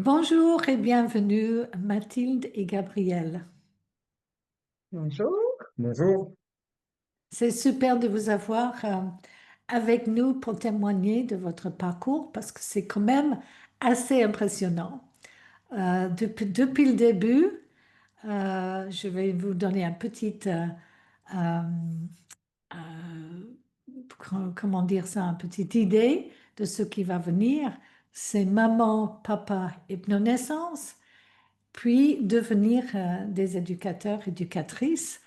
Bonjour et bienvenue Mathilde et Gabriel. Bonjour. Bonjour. C'est super de vous avoir avec nous pour témoigner de votre parcours parce que c'est quand même assez impressionnant. Depuis le début, je vais vous donner un petit, euh, comment dire ça, une petite idée de ce qui va venir. C'est maman, papa, hypnonaissance. Puis devenir des éducateurs, éducatrices,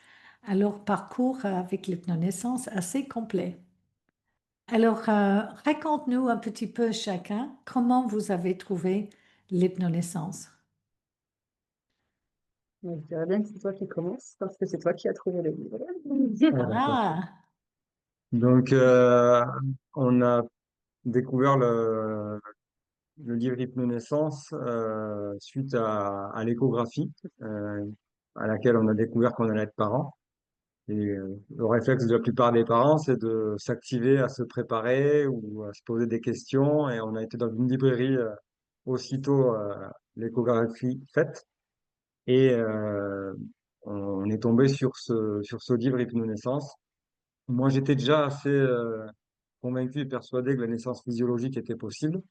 à leur parcours avec l'hypnonaissance assez complet. Alors, raconte-nous un petit peu chacun comment vous avez trouvé l'hypnonaissance. Je dirais bien que c'est toi qui commences parce que c'est toi qui as trouvé le livre. Ah, d'accord. Ah, Donc, on a découvert le livre Hypnonaissance suite à l'échographie à laquelle on a découvert qu'on allait être parent. Et le réflexe de la plupart des parents, c'est de s'activer à se préparer ou à se poser des questions. Et on a été dans une librairie aussitôt l'échographie faite. Et on est tombé sur ce livre Hypnonaissance. Moi, j'étais déjà assez convaincu et persuadé que la naissance physiologique était possible,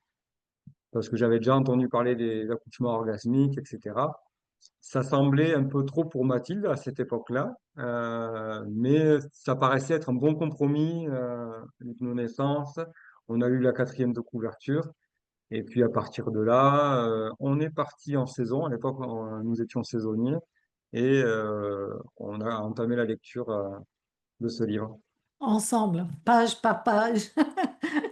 parce que j'avais déjà entendu parler des accouchements orgasmiques, etc. Ça semblait un peu trop pour Mathilde à cette époque-là, mais ça paraissait être un bon compromis, l'hypnonaissance. On a eu la quatrième de couverture, et puis à partir de là, on est parti en saison. À l'époque, nous étions saisonniers, et on a entamé la lecture de ce livre. ensemble, page par page.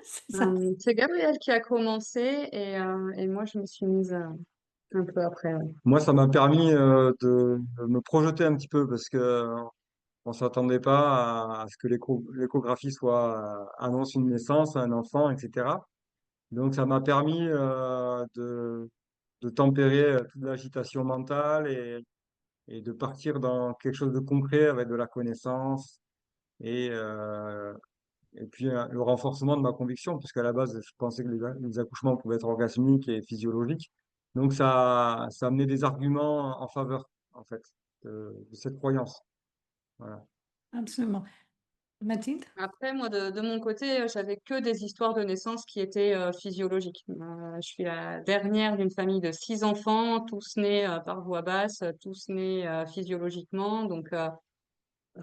C'est ça. C'est Gabriel qui a commencé et moi je me suis mise un peu après. Ouais. Moi, ça m'a permis de me projeter un petit peu parce que on s'attendait pas à ce que l'échographie soit annonce une naissance, un enfant, etc. Donc, ça m'a permis de tempérer toute l'agitation mentale et de partir dans quelque chose de concret avec de la connaissance et et puis le renforcement de ma conviction, puisqu'à la base, je pensais que les accouchements pouvaient être orgasmiques et physiologiques. Donc ça amenait des arguments en faveur, en fait, de cette croyance. Voilà. Absolument. Mathilde? Après, moi de mon côté, j'avais que des histoires de naissance qui étaient physiologiques. Je suis la dernière d'une famille de 6 enfants, tous nés par voie basse, tous nés physiologiquement. Donc,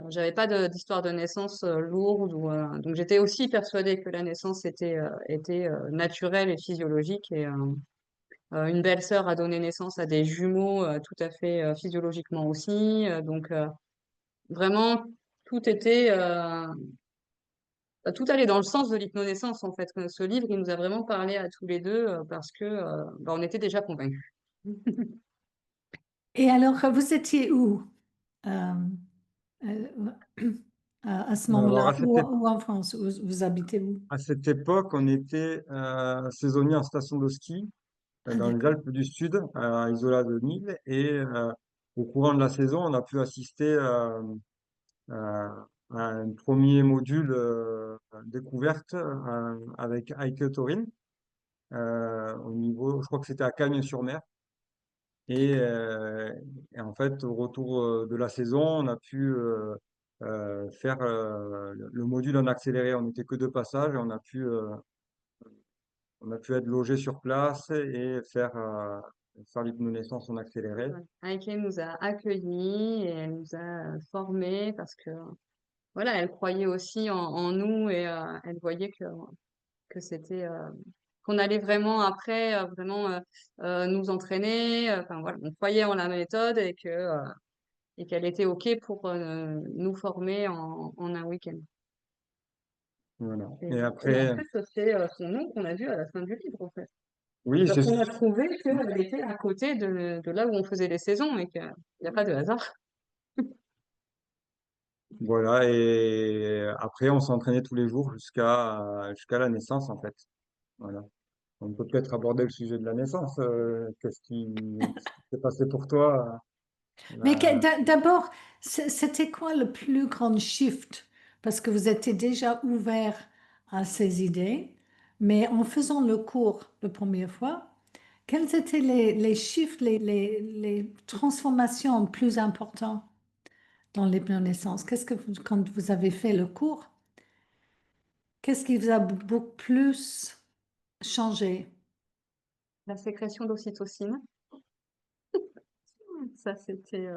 j'avais pas d'histoire de naissance lourde donc j'étais aussi persuadée que la naissance était naturelle et physiologique une belle-sœur a donné naissance à des jumeaux tout à fait physiologiquement aussi vraiment tout était tout allait dans le sens de l'hypnonaissance en fait. Ce livre il nous a vraiment parlé à tous les deux parce que on était déjà convaincus. Et alors, vous étiez où euh, euh, à ce Alors moment-là, ou en France, vous habitez où? à cette époque, on était saisonnier en station de ski Ah, dans les d'accord. Alpes du Sud, à Isola de Nil, et au courant de la saison, on a pu assister à un premier module découverte avec Heike Torin au niveau, je crois que c'était à Cagnes-sur-Mer. Et, D'accord. et en fait, au retour de la saison, on a pu faire le module en accéléré. On n'était que deux passages et on a pu être logé sur place et faire l'hypnonaissance en accéléré. Ouais. Heike nous a accueillis et elle nous a formés parce que voilà, elle croyait aussi en nous et elle voyait que c'était qu'on allait vraiment après vraiment nous entraîner. Enfin voilà, on croyait en la méthode et qu'elle était OK pour nous former en un week-end. Voilà. Et, Et et en après, fait, c'est son nom qu'on a vu à la fin du livre, en fait. oui, Parce qu'on a trouvé qu'elle était à côté de là où on faisait les saisons et qu'il n'y a pas de hasard. voilà. Et après, on s'entraînait tous les jours jusqu'à la naissance, en fait. Voilà. On peut peut-être aborder le sujet de la naissance. Qu'est-ce qui s'est passé pour toi? Mais là d'abord, c'était quoi le plus grand shift? Parce que vous étiez déjà ouvert à ces idées, mais en faisant le cours la première fois, Quels étaient les chiffres, les transformations plus importantes dans l'hypnonaissance? Quand vous avez fait le cours, qu'est-ce qui vous a beaucoup plus changé? La sécrétion d'ocytocine, ça c'était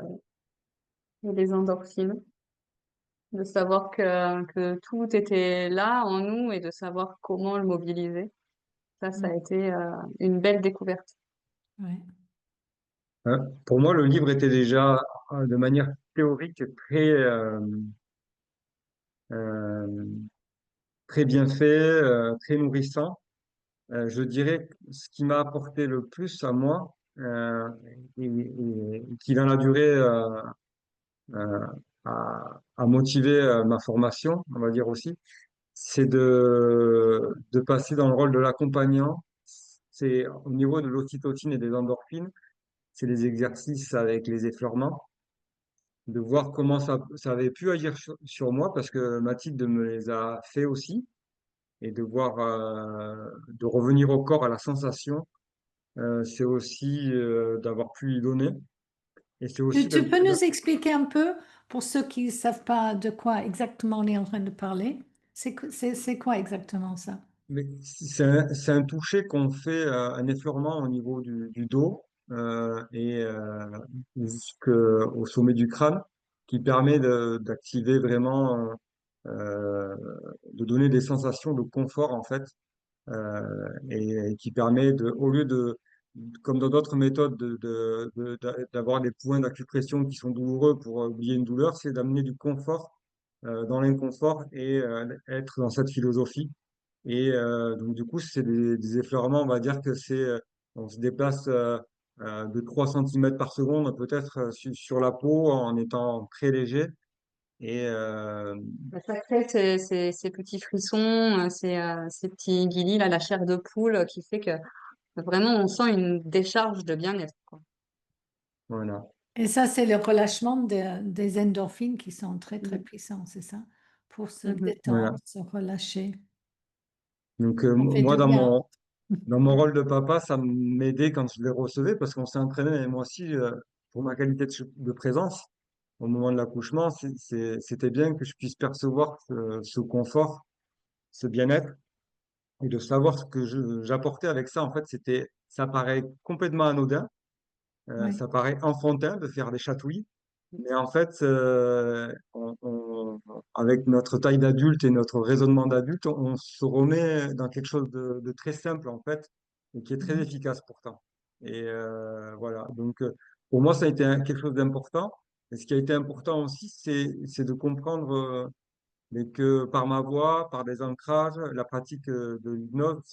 et les endorphines, de savoir que tout était là en nous et de savoir comment le mobiliser. Ça a été une belle découverte. Ouais. Pour moi, le livre était déjà de manière théorique euh, très bien fait, très nourrissant. Je dirais que ce qui m'a apporté le plus à moi, et qui dans la durée euh, a motivé ma formation, on va dire aussi, c'est de passer dans le rôle de l'accompagnant. C'est au niveau de l'ocytocine et des endorphines, c'est des exercices avec les effleurements, de voir comment ça avait pu agir sur moi, parce que Mathilde me les a fait aussi, et de voir, de revenir au corps, à la sensation, c'est aussi d'avoir pu y donner. Et c'est aussi Tu peux nous expliquer un peu, pour ceux qui ne savent pas de quoi exactement on est en train de parler, c'est quoi exactement ça? mais c'est un toucher qu'on fait, un effleurement au niveau du dos et jusqu'au sommet du crâne, qui permet d'activer vraiment, de donner des sensations de confort en fait, et qui permet au lieu comme dans d'autres méthodes, d'avoir des points d'acupression qui sont douloureux pour oublier une douleur, c'est d'amener du confort dans l'inconfort et être dans cette philosophie. Et donc, du coup, c'est des effleurements, on va dire que on se déplace de 3 centimètres par seconde, peut-être sur la peau, en étant très léger. Et Ça crée ces petits frissons, ces petits guilis, là, la chair de poule qui fait que vraiment on sent une décharge de bien-être, quoi. voilà. Et ça, c'est le relâchement des endorphines qui sont très, très Mm. puissants, c'est ça? Pour se Mhm. détendre, Voilà. se relâcher. Donc, Ça fait moi, du bien. dans mon rôle de papa, ça m'aidait quand je les recevais, parce qu'on s'est entraîné, et moi aussi, pour ma qualité de présence au moment de l'accouchement, c'était bien que je puisse percevoir ce confort, ce bien-être, et de savoir ce que j'apportais avec ça. En fait, ça paraît complètement anodin, Oui. ça paraît enfantin de faire des chatouilles, mais en fait, avec notre taille d'adulte et notre raisonnement d'adulte, on se remet dans quelque chose de très simple, en fait, et qui est très Mhm. efficace pourtant. Et voilà. Donc, pour moi, ça a été quelque chose d'important. Et ce qui a été important aussi, c'est de comprendre mais que par ma voix, par des ancrages, la pratique de l'hypnose,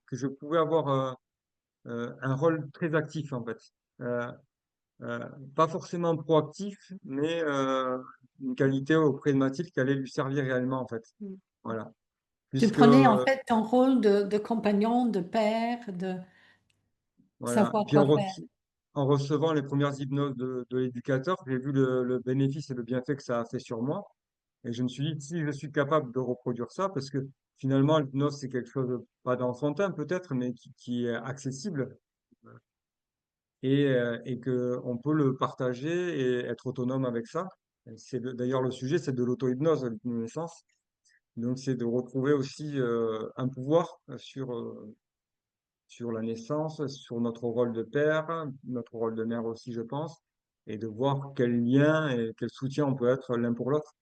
que je pouvais avoir un rôle très actif, en fait. Euh, euh, Pas forcément proactif, mais une qualité auprès de Mathilde qui allait lui servir réellement, en fait. Mm. Voilà. Tu Puisque, prenais en fait ton rôle de compagnon, de père, de voilà. savoir Puis quoi faire. en recevant les premières hypnoses de l'éducateur, j'ai vu le bénéfice et le bienfait que ça a fait sur moi. Et je me suis dit, si je suis capable de reproduire ça, parce que finalement, l'hypnose, c'est quelque chose, pas d'enfantin peut-être, mais qui est accessible, et que on peut le partager et être autonome avec ça. D'ailleurs, le sujet, c'est de l'auto-hypnose, l'hypnonaissance. Donc, c'est de retrouver aussi un pouvoir sur la naissance, sur notre rôle de père, notre rôle de mère aussi, je pense, et de voir quel lien et quel soutien on peut être l'un pour l'autre.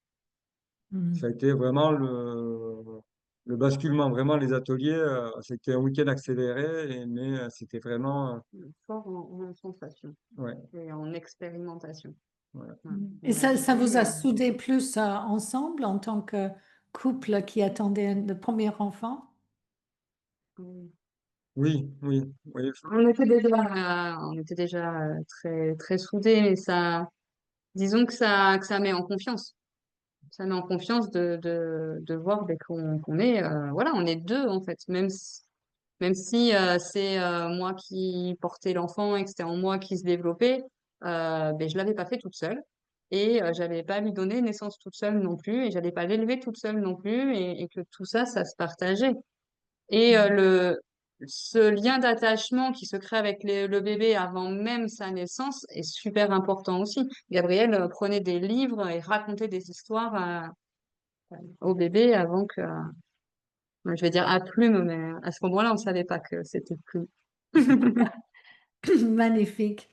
Ça a Mhm. été vraiment le basculement, vraiment les ateliers, c'était un week-end accéléré, mais c'était vraiment, Fort en sensation ouais, et en expérimentation. voilà. Ouais. Et On a ça vous vu. a soudé plus ensemble en tant que couple qui attendait le premier enfant? Oui, oui, oui, On était déjà très, très soudés, mais disons que ça met en confiance. Ça met en confiance de voir ben, qu'on est, voilà, on est deux en fait. Même si c'est moi qui portais l'enfant et que c'était en moi qui se développait, ben, je l'avais pas fait toute seule. Et j'allais pas lui donner naissance toute seule non plus, et j'allais pas l'élever toute seule non plus, et que tout ça, ça se partageait. Et ce lien d'attachement qui se crée avec le bébé avant même sa naissance est super important aussi. Gabriel prenait des livres et racontait des histoires au bébé avant que, je vais dire à Plume, mais à ce moment-là, on ne savait pas que c'était Plume. Magnifique.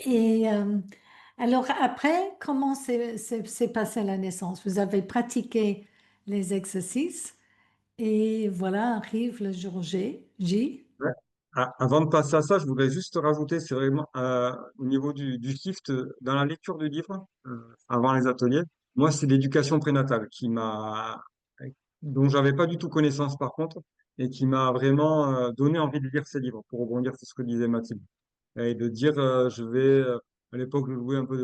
Et alors après, comment s'est passée la naissance? Vous avez pratiqué les exercices et voilà, arrive le jour J. Ouais. Avant de passer à ça, je voudrais juste rajouter, c'est vraiment au niveau du shift dans la lecture du livre, avant les ateliers. Moi, c'est l'éducation prénatale dont j'avais pas du tout connaissance par contre, et qui m'a vraiment donné envie de lire ces livres, pour rebondir sur ce que disait Mathilde. Et de dire, à l'époque, je jouais un peu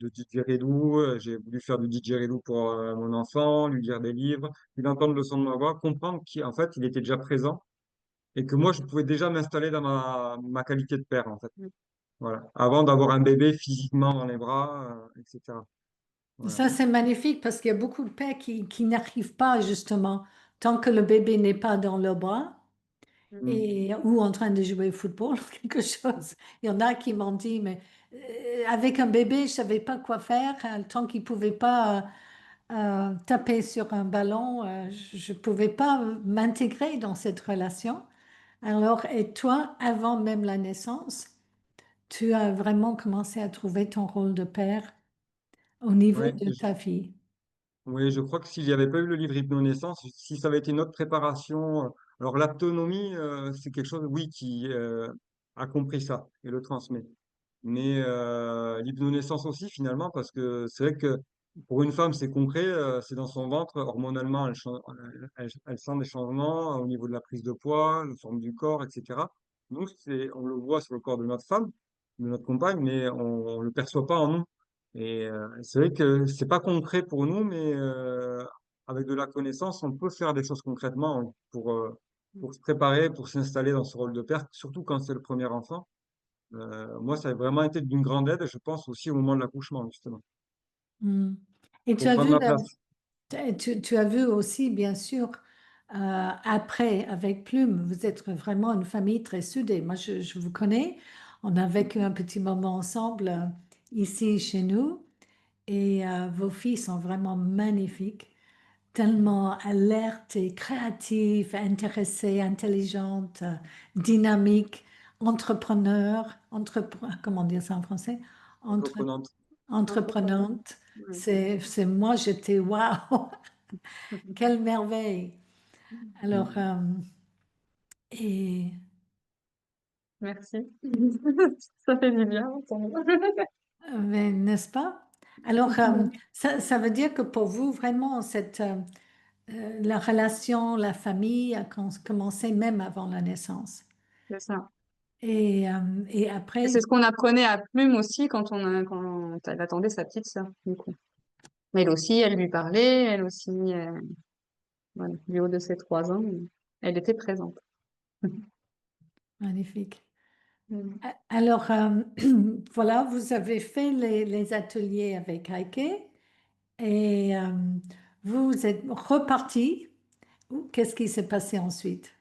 de didgeridoo, j'ai voulu faire du didgeridoo pour mon enfant, lui lire des livres, lui entendre le son de ma voix, comprendre qu'en fait, il était déjà présent et que moi, je pouvais déjà m'installer dans ma qualité de père, en fait. Voilà. Avant d'avoir un bébé physiquement dans les bras, etc. Voilà. Ça, c'est magnifique parce qu'il y a beaucoup de pères qui n'arrivent pas justement, tant que le bébé n'est pas dans le bras Mm. et, ou en train de jouer au football ou quelque chose. Il y en a qui m'ont dit, mais avec un bébé, je ne savais pas quoi faire. Tant qu'il ne pouvait pas taper sur un ballon, je ne pouvais pas m'intégrer dans cette relation. Alors, et toi, avant même la naissance, tu as vraiment commencé à trouver ton rôle de père au niveau Ouais, de ta fille. oui, je crois que s'il n'y avait pas eu le livre Hypnonaissance, si ça avait été notre préparation, alors l'autonomie, c'est quelque chose, oui, qui a compris ça et le transmet. Mais l'hypnonaissance aussi, finalement, parce que c'est vrai que pour une femme, c'est concret, c'est dans son ventre, hormonalement, elle sent des changements au niveau de la prise de poids, la forme du corps, etc. Nous, on le voit sur le corps de notre femme, de notre compagne, mais on ne le perçoit pas en nous. Et c'est vrai que c'est pas concret pour nous, mais avec de la connaissance, on peut faire des choses concrètement pour se préparer, pour s'installer dans ce rôle de père, surtout quand c'est le premier enfant. Moi, ça a vraiment été d'une grande aide, je pense aussi au moment de l'accouchement, justement, Hmm. Et tu pour as prendre vu, ma place. tu as vu aussi, bien sûr, après, avec Plume, vous êtes vraiment une famille très soudée. Moi, je vous connais. On a vécu un petit moment ensemble ici chez nous et vos filles sont vraiment magnifiques, tellement alertes et créatives, intéressées, intelligentes, dynamiques, comment dire ça en français? Entreprenante. Entrepreneur. Entreprenante. Ouais. Moi, j'étais waouh, quelle merveille. Alors, Mm. et, Merci. Ça fait du bien. mais n'est-ce pas? Alors, ça veut dire que pour vous, vraiment, la relation, la famille a commencé même avant la naissance. C'est ça. Et Et après, c'est ce qu'on apprenait à Plume aussi quand elle attendait sa petite sœur, du coup. Elle aussi, elle lui parlait, elle aussi, voilà, du haut de ses 3 ans, elle était présente. magnifique. Mm. Alors, voilà, vous avez fait les ateliers avec Heike et vous êtes reparti. Qu'est-ce qui s'est passé ensuite?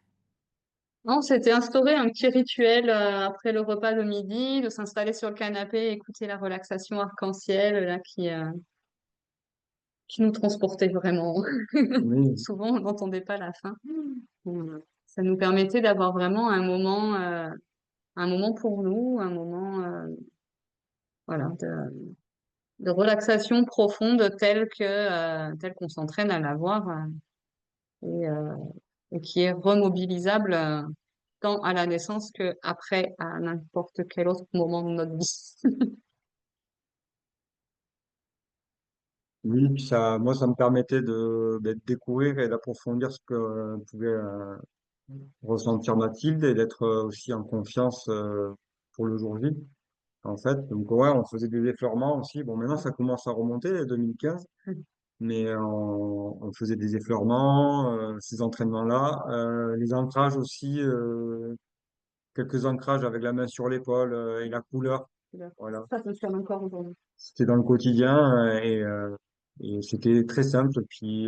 On s'était instauré un petit rituel après le repas de midi, de s'installer sur le canapé et écouter la relaxation arc-en-ciel là, qui nous transportait vraiment. Oui, Souvent, on n'entendait pas la fin. Ça nous permettait d'avoir vraiment un moment pour nous, un moment voilà, de relaxation profonde tel qu'on s'entraîne à l'avoir et, euh, et qui est remobilisable tant à la naissance que après à n'importe quel autre moment de notre vie. oui, puis ça, moi, ça me permettait de découvrir et d'approfondir ce que pouvait ressentir Mathilde et d'être aussi en confiance pour le jour J, en fait. Donc, ouais, on faisait des effleurements aussi. Bon, maintenant, ça commence à remonter, 2015. Mais on faisait des effleurements, ces entraînements-là, les ancrages aussi, quelques ancrages avec la main sur l'épaule et la couleur. Voilà, Ça fonctionne encore aujourd'hui. c'était dans le quotidien et c'était très simple. Puis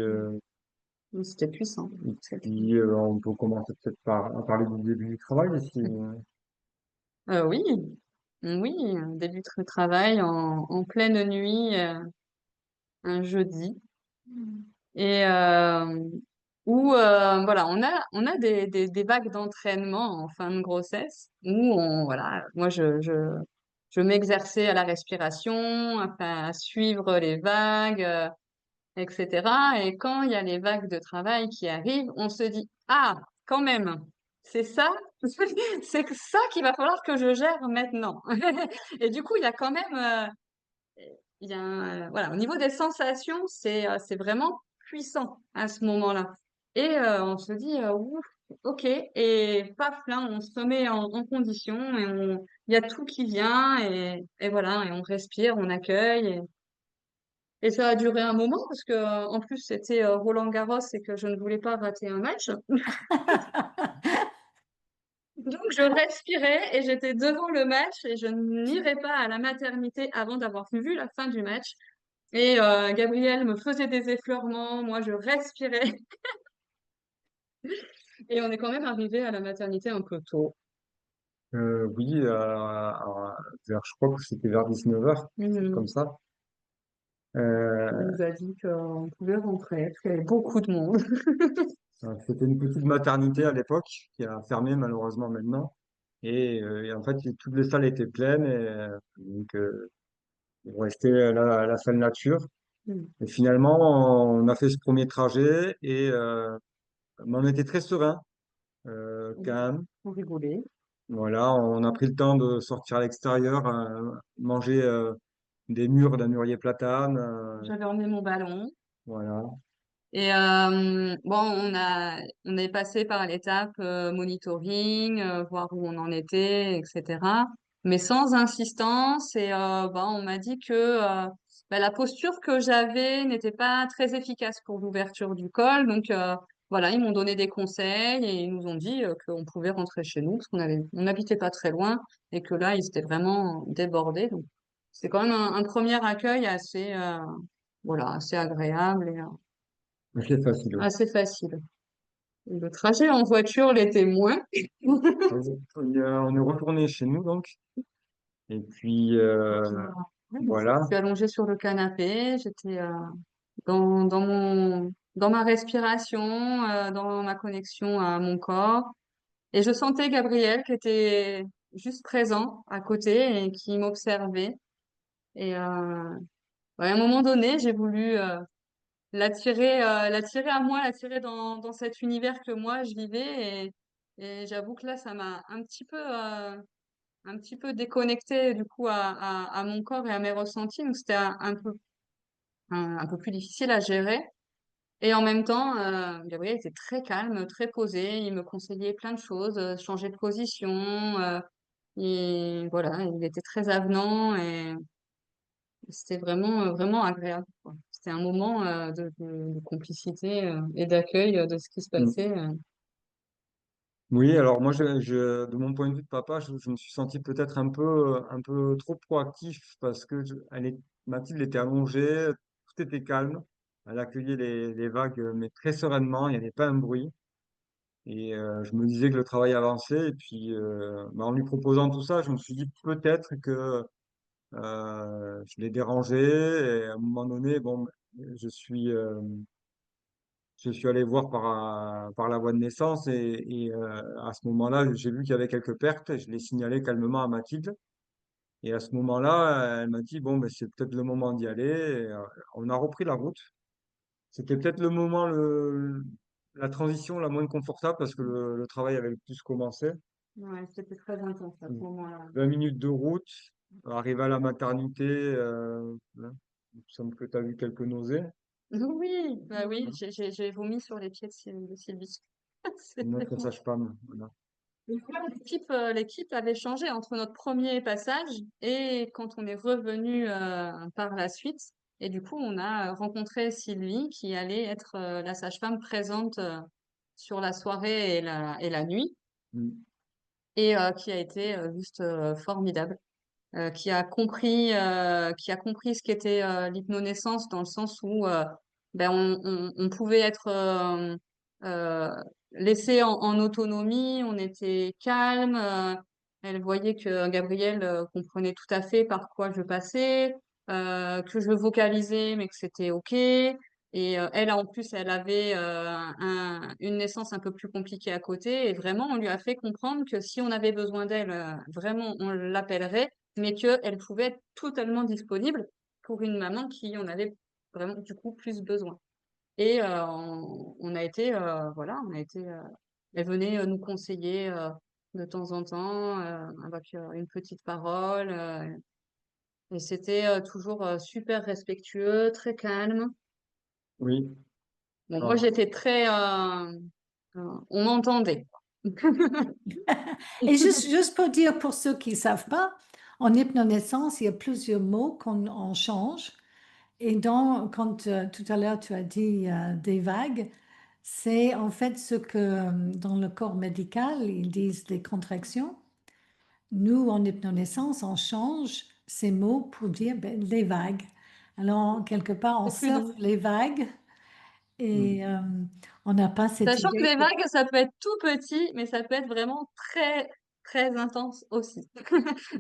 Donc, c'était puissant. Et puis, on peut commencer peut-être à parler du début du travail, si, Oui, oui, début de travail en pleine nuit, un jeudi. Et où voilà, on a des vagues d'entraînement en fin de grossesse où voilà, moi je m'exerçais à la respiration, enfin, à suivre les vagues, etc. Et quand il y a les vagues de travail qui arrivent, on se dit, ah, quand même, c'est ça, c'est que ça qu'il va falloir que je gère maintenant. Et du coup, il y a quand même, il y a voilà, au niveau des sensations, c'est vraiment puissant à ce moment-là. Et on se dit, ouf, ok, et paf, là, on se remet en condition et il y a tout qui vient et voilà, et on respire, on accueille. Et ça a duré un moment parce que, en plus, c'était Roland-Garros et que je ne voulais pas rater un match. Donc, je respirais et j'étais devant le match et je n'irais pas à la maternité avant d'avoir vu la fin du match. Et Gabriel me faisait des effleurements, moi je respirais. Et on est quand même arrivé à la maternité un peu tôt. oui, je crois que c'était vers 19h, comme Mhm. ça. On Euh, nous a dit qu'on pouvait rentrer, parce qu'il y avait beaucoup de monde. C'était une petite maternité à l'époque qui a fermé malheureusement maintenant. Et en fait, toutes les salles étaient pleines et donc on restait à la salle nature. Mhm. Et finalement, on a fait ce premier trajet et mais on était très serein, calme. On rigolait. Voilà, on a pris le temps de sortir à l'extérieur, manger des mûres d'un mûrier platane. J'avais emmené mon ballon. Voilà. Et bon, on est passé par l'étape monitoring, voir où on en était, etc. Mais sans insistance. Et ben, on m'a dit que ben, la posture que j'avais n'était pas très efficace pour l'ouverture du col. Donc voilà, ils m'ont donné des conseils et ils nous ont dit qu'on pouvait rentrer chez nous parce on n'habitait pas très loin et que là, ils étaient vraiment débordés. Donc c'est quand même un premier accueil assez, voilà, assez agréable et C'est facile. Ouais. assez facile. Le trajet en voiture l'était moins. On est retourné chez nous donc. Et puis Ouais, donc, je voilà. suis allongée sur le canapé, j'étais dans ma respiration, dans ma connexion à mon corps. Et je sentais Gabriel qui était juste présent à côté et qui m'observait. Et ouais, à un moment donné, j'ai voulu l'attirer à moi, l'attirer dans cet univers que moi je vivais. Et j'avoue que là, ça m'a un petit peu déconnecté du coup à mon corps et à mes ressentis. Donc c'était un peu plus difficile à gérer. Et en même temps, Gabriel était très calme, très posé. Il me conseillait plein de choses, changer de position. Et voilà, il était très avenant et c'était vraiment, vraiment agréable, quoi. C'était un moment de complicité et d'accueil de ce qui se passait. Oui, alors moi, de mon point de vue de papa, je me suis senti peut-être un peu trop proactif parce que Mathilde était allongée, tout était calme. Elle accueillait les vagues, mais très sereinement, il n'y avait pas un bruit. Et je me disais que le travail avançait. Et puis, bah, en lui proposant tout ça, je me suis dit peut-être que je l'ai dérangé. Et à un moment donné, bon, je suis, euh, je suis allé voir par la voie de naissance et à ce moment-là, j'ai vu qu'il y avait quelques pertes. Je l'ai signalé calmement à Mathilde. Et à ce moment-là, elle m'a dit, bon, ben, c'est peut-être le moment d'y aller. Et, on a repris la route. C'était peut-être le moment, la transition la moins confortable parce que le travail avait le plus commencé. Ouais, c'était très intense à ce moment-là. 20 minutes de route, arrivé à la maternité, là, il me semble que tu as vu quelques nausées. Oui, bah oui, j'ai vomi sur les pieds de Sylvie. C'était Notre sage-femme, voilà. Donc là, l'équipe avait changé entre notre premier passage et quand on est revenu par la suite. Et du coup, on a rencontré Sylvie qui allait être la sage-femme présente sur la soirée et la nuit Mm. et qui a été juste formidable, qui a compris ce qu'était l'hypnonaissance dans le sens où ben on pouvait être laissé en autonomie, on était calme. Elle voyait que Gabriel comprenait tout à fait par quoi je passais, que je vocalisais, mais que c'était OK. Et elle, en plus, elle avait une naissance un peu plus compliquée à côté. Et vraiment, on lui a fait comprendre que si on avait besoin d'elle, vraiment, on l'appellerait, mais qu'elle pouvait être totalement disponible pour une maman qui en avait vraiment, du coup, plus besoin. Et on a été, voilà, elle venait nous conseiller de temps en temps avec une petite parole. Et c'était toujours super respectueux, très calme. Oui. Bon, moi, Alors, j'étais très... on m'entendait. Et juste pour dire, pour ceux qui ne savent pas, en hypnonaissance, il y a plusieurs mots qu'on change. Et donc, quand tout à l'heure tu as dit des vagues, c'est en fait ce que dans le corps médical, ils disent des contractions. Nous, en hypnonaissance, on change ces mots pour dire ben, les vagues. Alors, quelque part, on C'est plus surfe doux. les vagues mm. et on n'a pas cette Sachant que idée les que vagues, ça peut être tout petit, mais ça peut être vraiment très, très intense aussi.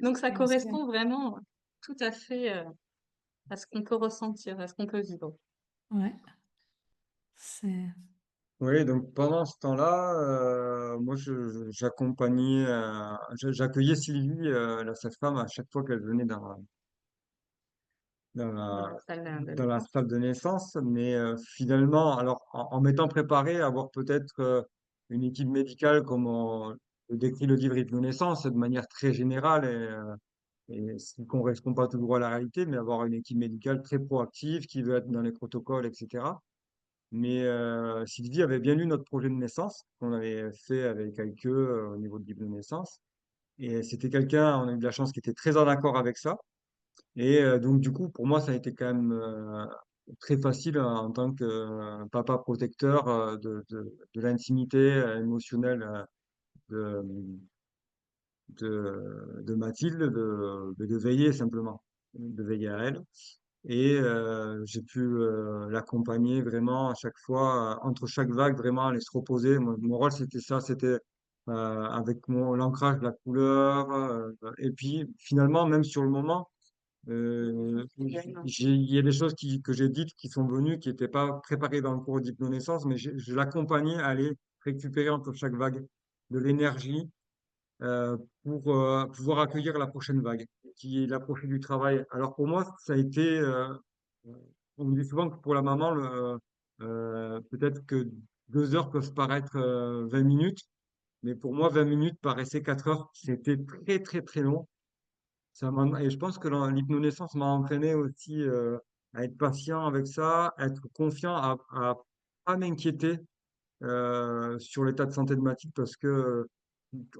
Donc, ça bien sûr. correspond vraiment tout à fait à ce qu'on peut ressentir, à ce qu'on peut vivre. Ouais, c'est Oui, donc pendant ce temps-là, moi j'accompagnais, j'accueillais Sylvie, la sage-femme, à chaque fois qu'elle venait dans Dans la, la salle de dans la naissance. salle de naissance. Mais finalement, alors en m'étant préparé à avoir peut-être une équipe médicale comme on le décrit le livre Hypnonaissance de manière très générale et ce qui ne correspond pas toujours à la réalité, mais avoir une équipe médicale très proactive qui veut être dans les protocoles, etc. Mais Sylvie avait bien lu notre projet de naissance qu'on avait fait avec eux au niveau de l'hypnonaissance. Et c'était quelqu'un, on a eu de la chance, qui était très en accord avec ça. Et donc, du coup, pour moi, ça a été quand même très facile en tant que papa protecteur de l'intimité émotionnelle de, de Mathilde, de veiller simplement, de veiller à elle. Et j'ai pu l'accompagner vraiment à chaque fois, entre chaque vague, vraiment aller se reposer. Mon rôle, c'était ça, c'était avec l'ancrage de la couleur. Et puis, finalement, même sur le moment, il y a des choses que j'ai dites qui sont venues, qui n'étaient pas préparées dans le cours d'hypnonaissance, mais je l'accompagnais à aller récupérer entre chaque vague de l'énergie pour pouvoir accueillir la prochaine vague, qui est l'approche du travail. Alors pour moi, ça a été, on me dit souvent que pour la maman, peut-être que 2 heures peuvent paraître 20 minutes, mais pour moi, 20 minutes paraissaient 4 heures. C'était très, très, très long. Et je pense que l'hypnonaissance m'a entraîné aussi à être patient avec ça, à être confiant, à pas m'inquiéter sur l'état de santé de Mathilde parce que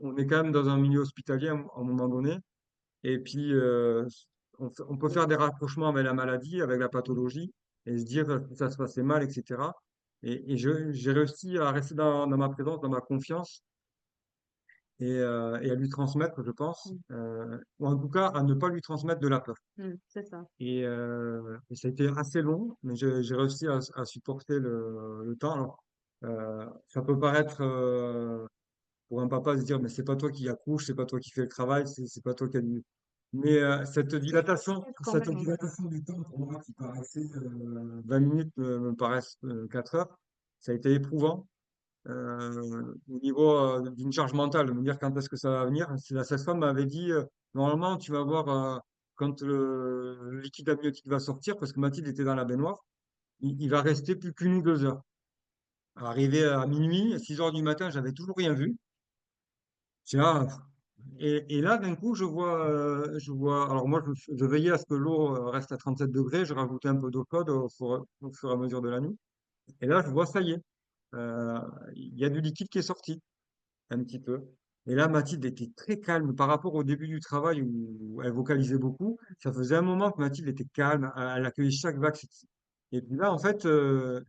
on est quand même dans un milieu hospitalier à un moment donné. Et puis, on peut faire des rapprochements avec la maladie, avec la pathologie, et se dire que ça se passait mal, etc. Et j'ai réussi à rester dans ma présence, dans ma confiance, et à lui transmettre, je pense, Mm. ou en tout cas à ne pas lui transmettre de la peur. C'est ça. Et ça a été assez long, mais j'ai réussi à supporter le temps. Alors, ça peut paraître pour un papa se dire, mais c'est pas toi qui accouche, c'est pas toi qui fais le travail, c'est pas toi qui a du... Mais Quand cette même, hein. dilatation du temps pour moi qui paraissait 20 minutes me paraissent 4 heures, ça a été éprouvant au niveau d'une charge mentale, de me dire quand est-ce que ça va venir. Si la sage-femme m'avait dit, normalement, tu vas voir quand le liquide amniotique va sortir, parce que Mathilde était dans la baignoire, il va rester plus qu'une ou 2 heures. Arrivé à minuit, 6 heures du matin, j'avais toujours rien vu. C'est là, et là, d'un coup, je vois. Alors moi, je veillais à ce que l'eau reste à 37 degrés. Je rajoutais un peu d'eau chaude au fur et à mesure de la nuit. Et là, je vois, ça y est, il y a du liquide qui est sorti un petit peu. Et là, Mathilde était très calme par rapport au début du travail où elle vocalisait beaucoup. Ça faisait un moment que Mathilde était calme, elle accueillait chaque vague. Et puis là, en fait,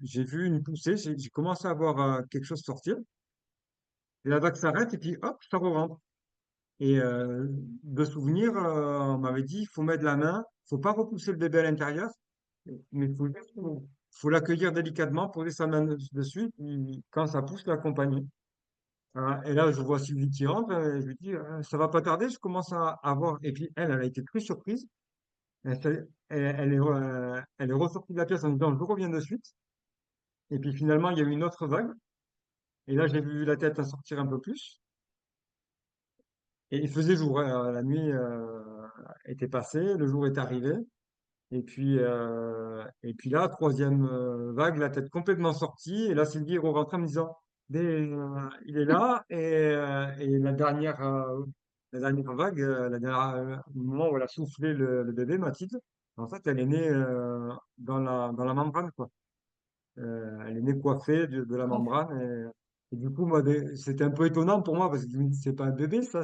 j'ai vu une poussée, j'ai commencé à voir quelque chose sortir. Et la vague s'arrête et puis hop, ça re-rentre. Et de souvenir, on m'avait dit, il faut mettre la main, faut pas repousser le bébé à l'intérieur, mais il faut juste faut l'accueillir délicatement, poser sa main dessus, puis quand ça pousse, l'accompagner. Et là, je vois Sylvie qui rentre, je lui dis, ça va pas tarder, je commence à voir. Et puis elle a été très surprise. Elle est ressortie de la pièce en disant, je reviens de suite. Et puis finalement, il y a eu une autre vague. Et là, j'ai vu la tête sortir un peu plus. Et il faisait jour, hein, la nuit était passée, le jour est arrivé. Et puis là, troisième vague, la tête complètement sortie. Et là, Sylvie est rentrée en me disant, il est là. Et la dernière vague, le moment où elle a soufflé le bébé, Mathilde, en fait, elle est née dans la membrane, quoi. Elle est née coiffée de la Oh, membrane. Et du coup, moi, c'était un peu étonnant pour moi parce que je me dis, c'est pas un bébé, ça.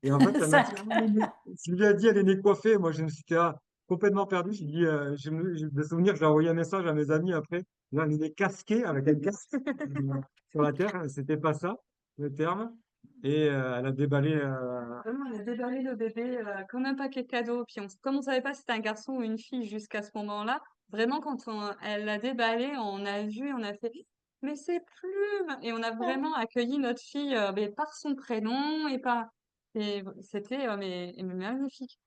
Et en fait, elle m'a ça, dit, ah, Sylvie a dit, elle est née coiffée. Moi, je me suis complètement perdu. J'ai dit, j'ai des souvenirs, j'ai envoyé un message à mes amis après. Là, elle est née casquée avec un casque sur la terre. C'était pas ça, le terme. Et elle a déballé. Vraiment, elle a déballé le bébé comme un paquet de cadeaux. Puis comme on savait pas si c'était un garçon ou une fille jusqu'à ce moment-là, vraiment quand elle l'a déballé, on a vu, on a fait mais c'est Plume et on a vraiment accueilli notre fille mais par son prénom et c'était mais magnifique.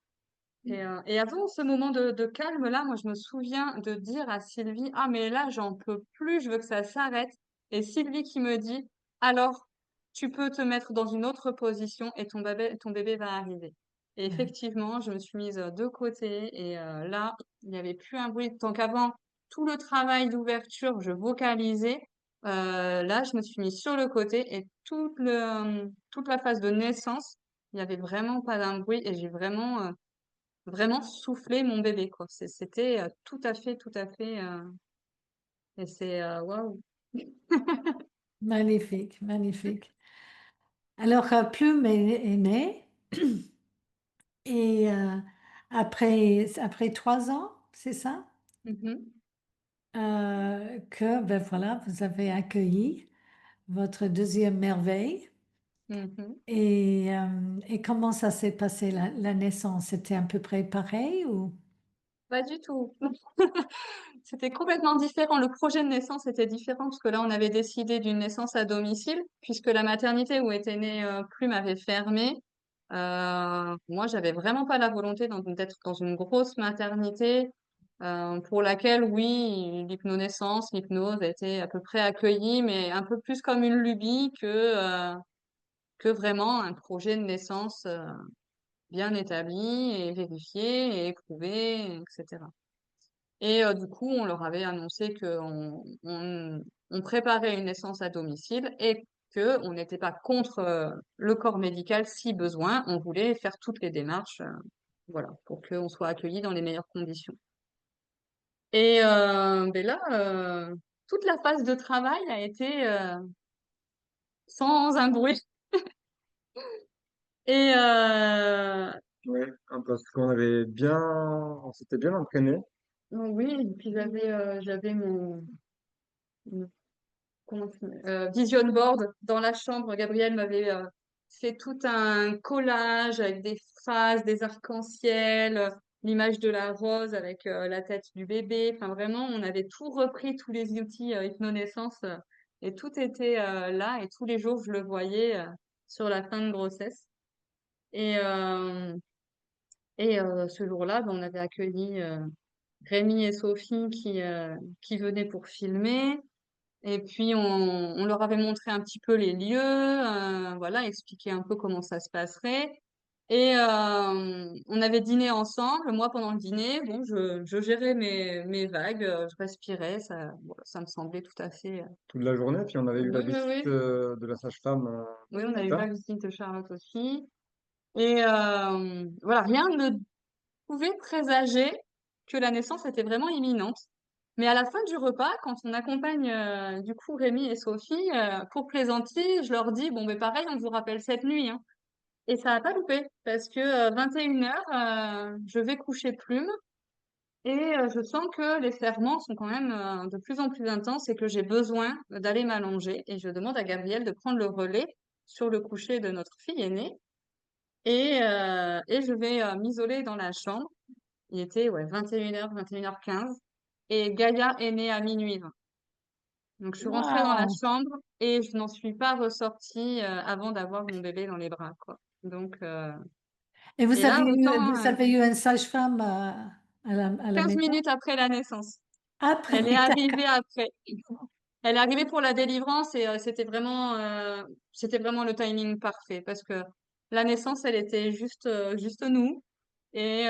Et avant ce moment de calme là, moi je me souviens de dire à Sylvie ah mais là j'en peux plus, je veux que ça s'arrête. Et Sylvie qui me dit alors tu peux te mettre dans une autre position et ton bébé va arriver. Et ouais, effectivement, je me suis mise de côté et là, il n'y avait plus un bruit. Tant qu'avant, tout le travail d'ouverture, je vocalisais. Là, je me suis mise sur le côté et toute la phase de naissance, il n'y avait vraiment pas d'un bruit et j'ai vraiment soufflé mon bébé, quoi. C'était tout à fait, et c'est waouh. magnifique, magnifique. Alors, Plume est née et après 3 ans, c'est ça, Mhm, que ben voilà, vous avez accueilli votre deuxième merveille. mhm. Et comment ça s'est passé la naissance? C'était à peu près pareil ou? Pas du tout. C'était complètement différent. Le projet de naissance était différent parce que là, on avait décidé d'une naissance à domicile puisque la maternité où était née Plume avait fermé. Moi, j'avais vraiment pas la volonté d'être dans une grosse maternité pour laquelle, oui, l'hypnonaissance, l'hypnose était à peu près accueillie, mais un peu plus comme une lubie que vraiment un projet de naissance bien établi et vérifié et éprouvé, etc. Et du coup, on leur avait annoncé qu'on préparait une naissance à domicile et que on n'était pas contre le corps médical si besoin. On voulait faire toutes les démarches, voilà, pour qu'on soit accueillis dans les meilleures conditions. Et ben là, toute la phase de travail a été sans un bruit. Et Ouais, parce on s'était bien entraîné. oui, et puis j'avais comment vision board dans la chambre. Gabriel m'avait fait tout un collage avec des phrases, des arcs-en-ciel, l'image de la rose avec la tête du bébé. Enfin, vraiment, on avait tout repris, tous les outils hypnonaissance, et tout était là. Et tous les jours, je le voyais sur la fin de grossesse. Et, euh, et ce jour-là, ben, on avait accueilli Rémi et Sophie qui venaient pour filmer. Et puis, on leur avait montré un petit peu les lieux, voilà, expliqué un peu comment ça se passerait. Et on avait dîné ensemble. Moi, pendant le dîner, bon, je gérais mes vagues, je respirais. Voilà, ça me semblait tout à fait. Toute la journée, puis on avait eu la Oui, oui, visite oui. de la sage-femme Oui, le on a eu matin. la visite de Charlotte aussi. Et voilà, rien ne pouvait présager que la naissance était vraiment imminente. Mais à la fin du repas, quand on accompagne du coup Rémi et Sophie, pour plaisanter, je leur dis, bon, mais pareil, on vous rappelle cette nuit, hein. Et ça n'a pas loupé, parce que 21h, je vais coucher Plume, et je sens que les serments sont quand même de plus en plus intenses et que j'ai besoin d'aller m'allonger. Et je demande à Gabriel de prendre le relais sur le coucher de notre fille aînée. Et je vais m'isoler dans la chambre. Il était ouais, 21h, 21h15. et Gaïa est née à minuit 20. Donc, je suis rentrée dans la Waouh! chambre et je n'en suis pas ressortie avant d'avoir mon bébé dans les bras, quoi. Donc, Et et là, autant vous avez eu une sage-femme à la 15 maison? minutes après la naissance, elle est Après, arrivée après. Elle est arrivée pour la délivrance et c'était vraiment le timing parfait parce que la naissance, elle était juste nous. Et,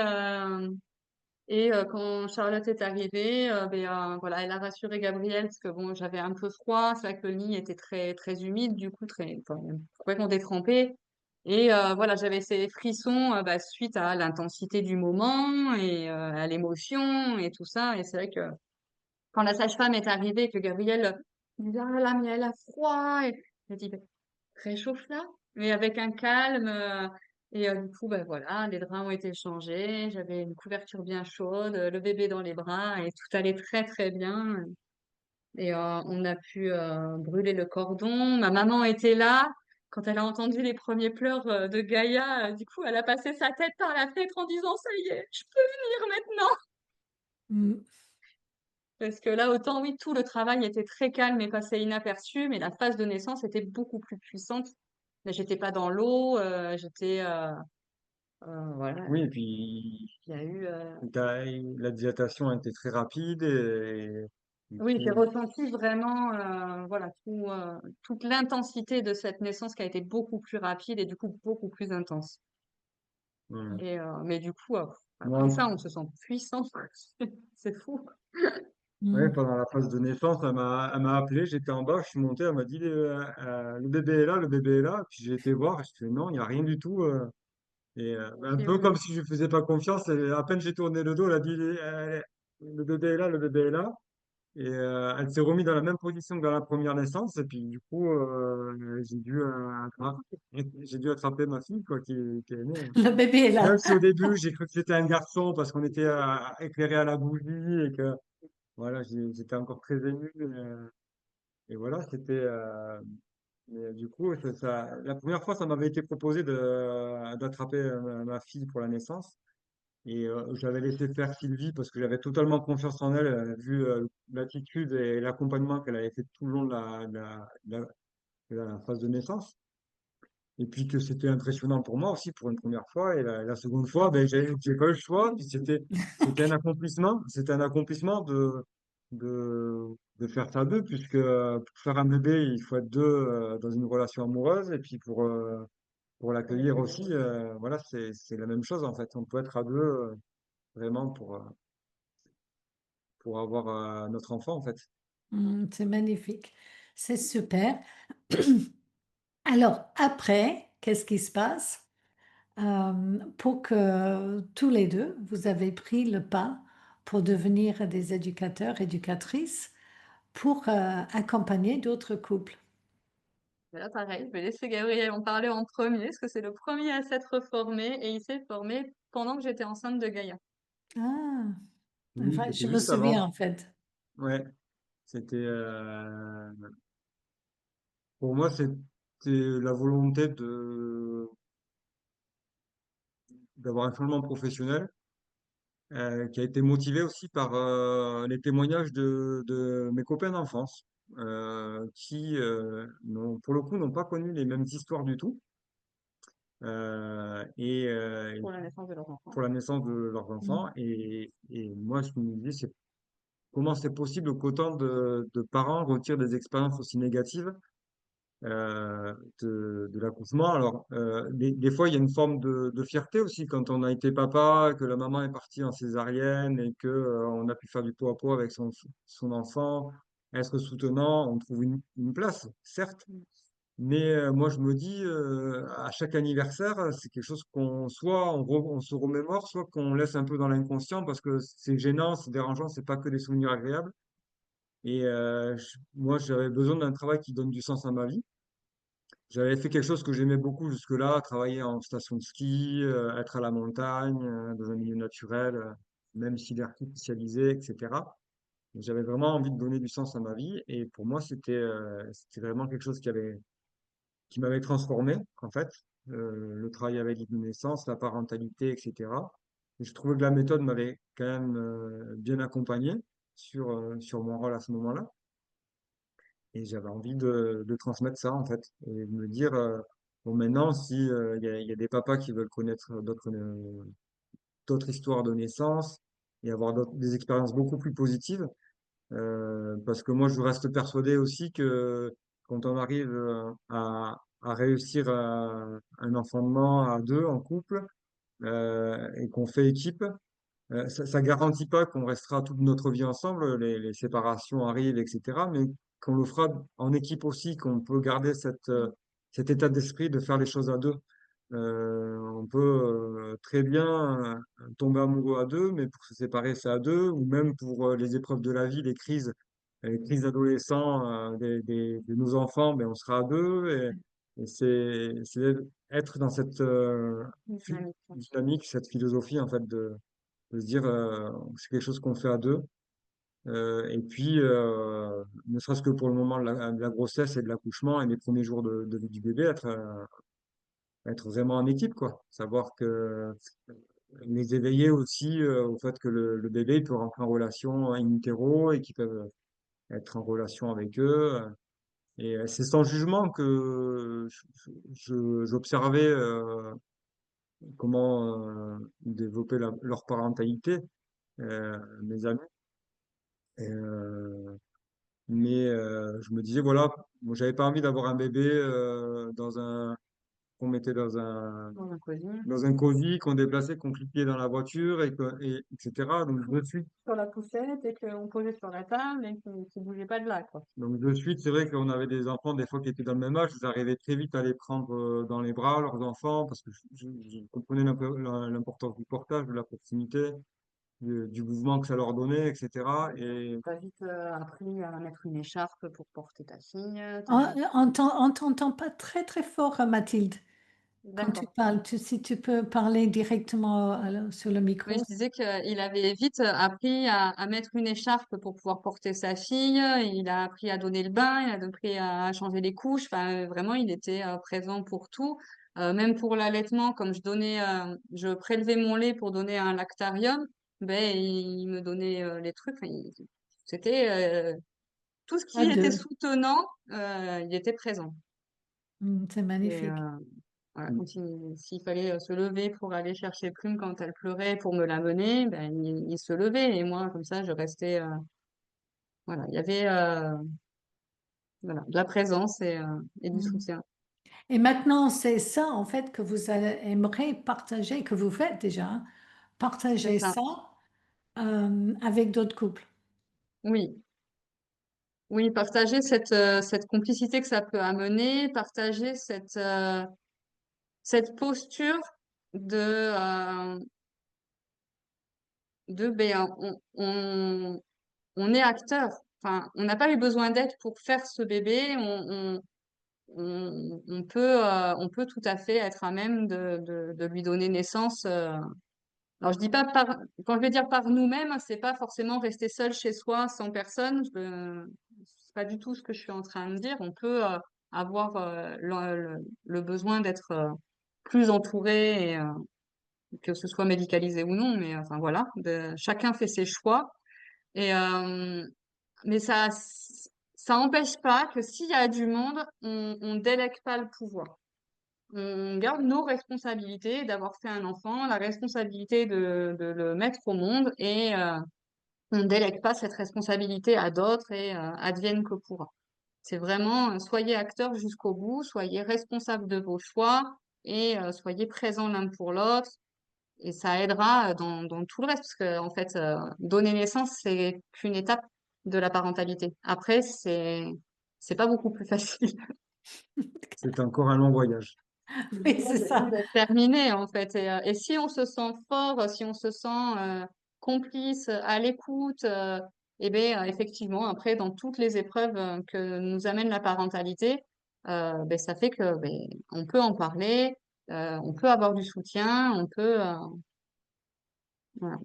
quand Charlotte est arrivée, voilà, elle a rassuré Gabriel parce que bon, j'avais un peu froid, c'est vrai que le lit était très très humide, du coup enfin, complètement détrempé. Et voilà, j'avais ces frissons suite à l'intensité du moment et à l'émotion et tout ça. Et c'est vrai que quand la sage-femme est arrivée, que Gabriel me dit, ah là là, mais elle a froid. Et elle dit, réchauffe-la, mais avec un calme. Et du coup, ben voilà, les draps ont été changés, j'avais une couverture bien chaude, le bébé dans les bras, et tout allait très très bien. Et on a pu brûler le cordon. Ma maman était là. Quand elle a entendu les premiers pleurs de Gaïa, du coup, elle a passé sa tête par la fenêtre en disant, ça y est, je peux venir maintenant. mm, Parce que là, autant, oui, tout le travail était très calme et passé inaperçu, mais la phase de naissance était beaucoup plus puissante. Là, j'étais pas dans l'eau, voilà, Oui, et puis il y a eu, la dilatation a été très rapide et du oui, j'ai coup, ressenti vraiment, voilà, toute l'intensité de cette naissance qui a été beaucoup plus rapide et du coup beaucoup plus intense. mm. Et, mais du coup, après Moi, ça, on se sent puissant. C'est fou. ouais, mm. pendant la phase de naissance, elle m'a appelé, j'étais en bas, je suis monté, elle m'a dit le bébé est là, le bébé est là. Puis j'ai été voir, et je fais non, il n'y a rien du tout. Et un Et peu oui, comme si je ne faisais pas confiance, et à peine j'ai tourné le dos, elle a dit le bébé est là, le bébé est là. Et elle s'est remise dans la même position que dans la première naissance. Et puis du coup, j'ai dû attraper ma fille quoi, qui est née. Le bébé est Même là. si au début, j'ai cru que c'était un garçon parce qu'on était éclairé à la bougie et que voilà, j'étais encore très ému. Et voilà, mais du coup, la première fois, ça m'avait été proposé d'attraper ma fille pour la naissance. Et j'avais laissé faire Sylvie parce que j'avais totalement confiance en elle, vu l'attitude et l'accompagnement qu'elle avait fait tout le long de la phase de naissance. Et puis que c'était impressionnant pour moi aussi pour une première fois. Et la seconde fois, ben, j'ai pas eu le choix. Puis c'était un accomplissement. C'était un accomplissement de faire ça à deux, puisque pour faire un bébé, il faut être deux dans une relation amoureuse. Et puis pour l'accueillir aussi, voilà, c'est la même chose en fait. On peut être à deux vraiment pour avoir notre enfant en fait. C'est magnifique. C'est super. Alors, après, qu'est-ce qui se passe? Pour que tous les deux, vous avez pris le pas pour devenir des éducateurs, éducatrices, pour accompagner d'autres couples. mais là, pareil, je vais laisser Gabriel en parler en premier, parce que c'est le premier à s'être formé, et il s'est formé pendant que j'étais enceinte de Gaïa. Ah, Oui, enfin, c'était je me juste souviens avant. en fait. Ouais, c'était pour moi c'était la volonté de d'avoir un changement professionnel qui a été motivé aussi par les témoignages de mes copains d'enfance qui pour le coup n'ont pas connu les mêmes histoires du tout et Pour la naissance de leur enfant. pour la naissance de leurs enfants Mm. et moi je me disais c'est comment c'est possible qu'autant de parents retirent des expériences aussi négatives de l'accouchement. Alors, des fois, il y a une forme de fierté aussi quand on a été papa, que la maman est partie en césarienne et que on a pu faire du pot à pot avec son enfant, être soutenant, on trouve une place, certes. Mm. Mais moi, je me dis, à chaque anniversaire, c'est quelque chose qu'on soit on se remémore, soit qu'on laisse un peu dans l'inconscient parce que c'est gênant, c'est dérangeant, c'est pas que des souvenirs agréables. Et moi, j'avais besoin d'un travail qui donne du sens à ma vie. J'avais fait quelque chose que j'aimais beaucoup jusque-là, travailler en station de ski, être à la montagne, dans un milieu naturel, même si artificialisé, etc. Mais j'avais vraiment envie de donner du sens à ma vie et pour moi, c'était vraiment quelque chose qui m'avait transformé, en fait, le travail avec l'hypnonaissance, la parentalité, etc. Et je trouvais que la méthode m'avait quand même bien accompagné. sur mon rôle à ce moment-là. Et j'avais envie de transmettre ça, en fait. Et de me dire, bon, maintenant, si, il y a des papas qui veulent connaître d'autres histoires de naissance et avoir des expériences beaucoup plus positives, parce que moi, je reste persuadé aussi que quand on arrive à réussir un enfantement à deux en couple, et qu'on fait équipe, ça garantit pas qu'on restera toute notre vie ensemble, les séparations arrivent, etc. Mais qu'on le fera en équipe aussi, qu'on peut garder cet état d'esprit de faire les choses à deux. On peut très bien tomber amoureux à deux, mais pour se séparer, c'est à deux, ou même pour les épreuves de la vie, les crises adolescents de nos enfants, ben, on sera à deux. Et c'est être dans cette Dynamique. dynamique, cette philosophie, en fait, de se dire c'est quelque chose qu'on fait à deux. Et puis, ne serait-ce que pour le moment de la grossesse et de l'accouchement et les premiers jours de vie du bébé, être vraiment en équipe, quoi. Savoir que les éveiller aussi au fait que le bébé il peut rentrer en relation in utero et qu'ils peuvent être en relation avec eux. Et c'est sans jugement que j'observais comment ils développaient leur parentalité, mes amis. Et, mais je me disais, voilà, moi, j'avais pas envie d'avoir un bébé qu'on mettait Dans un cosy. dans un cosy, qu'on déplaçait, qu'on cliquait dans la voiture, etc. Sur la poussette et qu'on posait sur la table et qu'on ne bougeait pas de là, quoi. Donc de suite, c'est vrai qu'on avait des enfants des fois qui étaient dans le même âge, j'arrivais très vite à les prendre dans les bras, leurs enfants, parce que je comprenais l'importance du portage, de la proximité, du mouvement que ça leur donnait, etc. Et Tu as vite appris à mettre une écharpe pour porter ta fille. On t'entend pas très très fort, Mathilde, quand tu D'accord. parles. Si tu peux parler directement sur le Oui, micro. je disais qu'il avait vite appris à mettre une écharpe pour pouvoir porter sa fille. Il a appris à donner le bain, il a appris à changer les couches. Enfin, vraiment, il était présent pour tout. Même pour l'allaitement, comme je prélevais mon lait pour donner à un lactarium, ben, il me donnait les trucs. Enfin, c'était tout ce qui À était deux. soutenant, il était présent. C'est Et magnifique. voilà, s'il fallait se lever pour aller chercher Plume quand elle pleurait pour me l'amener, ben, il se levait. Et moi, comme ça, je restais. Voilà, il y avait voilà, de la présence et du Mm. soutien. Et maintenant, c'est ça en fait que vous aimeriez partager, que vous faites déjà, hein, C'est partager ça. ça avec d'autres couples. Oui. Oui, partager cette complicité que ça peut amener, partager cette posture de, ben, on est acteur. Enfin, on n'a pas eu besoin d'aide pour faire ce bébé. On peut tout à fait être à même de lui donner naissance. Alors, je dis pas quand je vais dire par nous-mêmes, c'est pas forcément rester seul chez soi, sans personne. C'est pas du tout ce que je suis en train de dire. On peut avoir le besoin d'être plus entouré, et, que ce soit médicalisé ou non, mais enfin voilà, chacun fait ses choix. Et mais ça empêche pas que s'il y a du monde, on délègue pas le pouvoir. On garde nos responsabilités d'avoir fait un enfant, la responsabilité de le mettre au monde et on délègue pas cette responsabilité à d'autres et advienne que pourra. C'est vraiment soyez acteurs jusqu'au bout, soyez responsables de vos choix et soyez présents l'un pour l'autre. Et ça aidera dans tout le reste, parce que en fait, donner naissance, c'est qu'une étape de la parentalité. Après, c'est pas beaucoup plus facile. c'est encore un long voyage. Oui, c'est ça. Terminé en fait. Et si on se sent fort, si on se sent complice, à l'écoute, et bien effectivement, après, dans toutes les épreuves que nous amène la parentalité, ben, ça fait que ben, on peut en parler, on peut avoir du soutien, on peut voilà.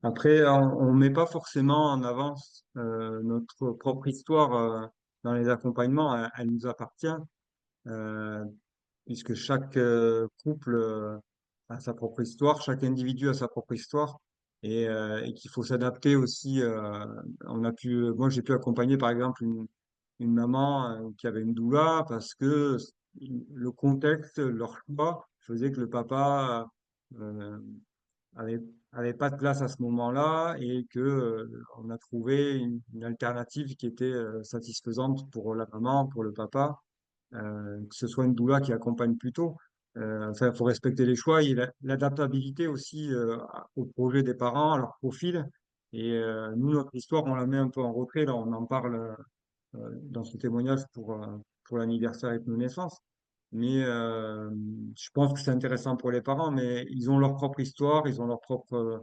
Après, on met pas forcément en avance notre propre histoire dans les accompagnements, elle nous appartient, euh, puisque chaque couple a sa propre histoire, chaque individu a sa propre histoire. et qu'il faut s'adapter aussi. Moi, j'ai pu accompagner par exemple une maman qui avait une doula parce que le contexte, leur choix faisait que le papa euh, avait, avait pas de place à ce moment-là et que on a trouvé une alternative qui était satisfaisante pour la maman, pour le papa, que ce soit une doula qui accompagne plutôt. Enfin, il faut respecter les choix et l'adaptabilité aussi au projet des parents, à leur profil. Et nous, notre histoire, on la met un peu en retrait. Là, on en parle dans ce témoignage pour l'anniversaire avec nos naissances. Mais je pense que c'est intéressant pour les parents, mais ils ont leur propre histoire, ils ont leur propre